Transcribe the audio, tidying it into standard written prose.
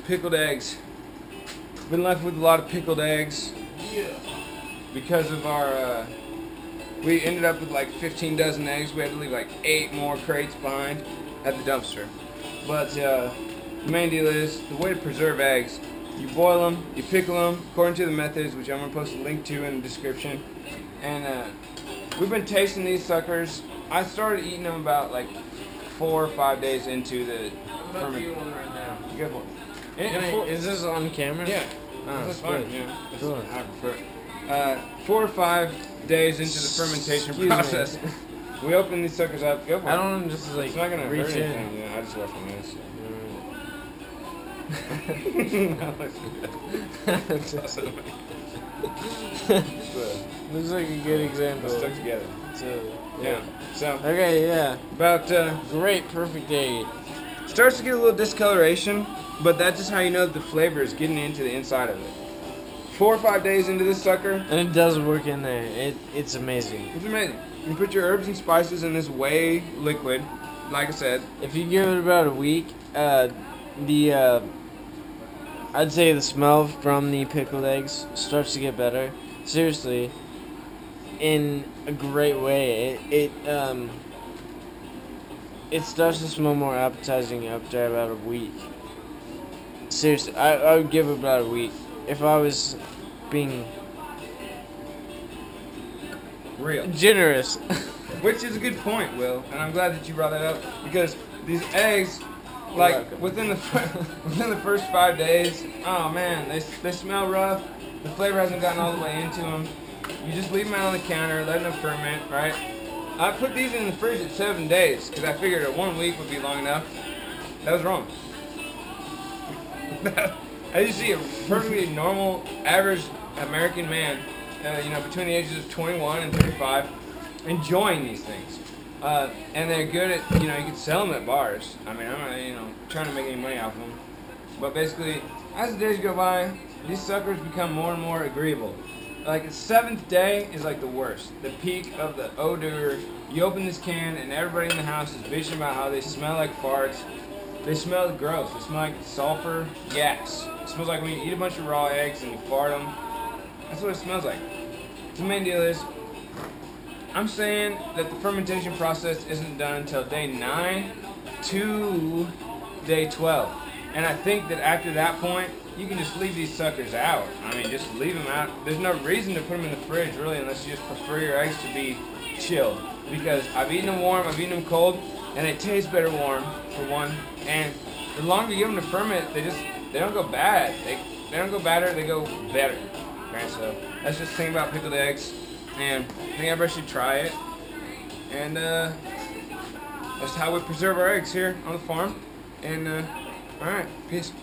pickled eggs. Been left with a lot of pickled eggs. Yeah. Because of our, we ended up with like 15 dozen eggs. We had to leave like 8 more crates behind at the dumpster. But the main deal is, the way to preserve eggs, you boil them, you pickle them, according to the methods, which I'm going to post a link to in the description. And we've been tasting these suckers. I started eating them about like 4 or 5 days into the I'm about to eat one right now. Good one. Is this on camera? Yeah. Oh, That's good. fine. Yeah. That's Cool. I prefer. 4 or 5 days into the fermentation Excuse process, me. we open these suckers up. Go for it. I don't want to just like It's not gonna reach hurt in. anything. Yeah, I just left from this. Looks like a good example. Stuck together. So, Yeah. So okay, yeah. about Great, perfect day. starts to get a little discoloration, but that's just how you know that the flavor is getting into the inside of it. 4 or 5 days into this sucker, And it does work in there. It's amazing. it's amazing. You put your herbs and spices in this whey liquid, like I said. If you give it about a week, I'd say the smell from the pickled eggs starts to get better. Seriously, in a great way. It starts to smell more appetizing after about a week. Seriously, I would give it about a week if I was being Real. generous. Which is a good point, Will, and I'm glad that you brought that up, because these eggs, like welcome. within the first 5 days, oh man, they smell rough. The flavor hasn't gotten all the way into them. You just leave them out on the counter, let them ferment, right? I put these in the fridge at 7 days because I figured a 1 week would be long enough. That was wrong. As you see, a perfectly normal, average American man, between the ages of 21 and 35, enjoying these things. And they're good at, you can sell them at bars. I mean, I'm not, trying to make any money off them. But basically, as the days go by, these suckers become more and more agreeable. Like, the 7th day is like the worst. The peak of the odor. You open this can and everybody in the house is bitching about how they smell like farts. They smell gross. They smell like sulfur gas. It smells like when you eat a bunch of raw eggs and you fart them. That's what it smells like. The main deal is, I'm saying that the fermentation process isn't done until day 9 to day 12. And I think that after that point, you can just leave these suckers out. I mean, just leave them out. There's no reason to put them in the fridge, really, unless you just prefer your eggs to be chilled. Because I've eaten them warm, I've eaten them cold, and they taste better warm, for one. And the longer you give them to ferment, they don't go bad. They don't go badder, they go better. Okay, so that's just the thing about pickled eggs. And I think everybody should try it. And that's how we preserve our eggs here on the farm. And alright, peace.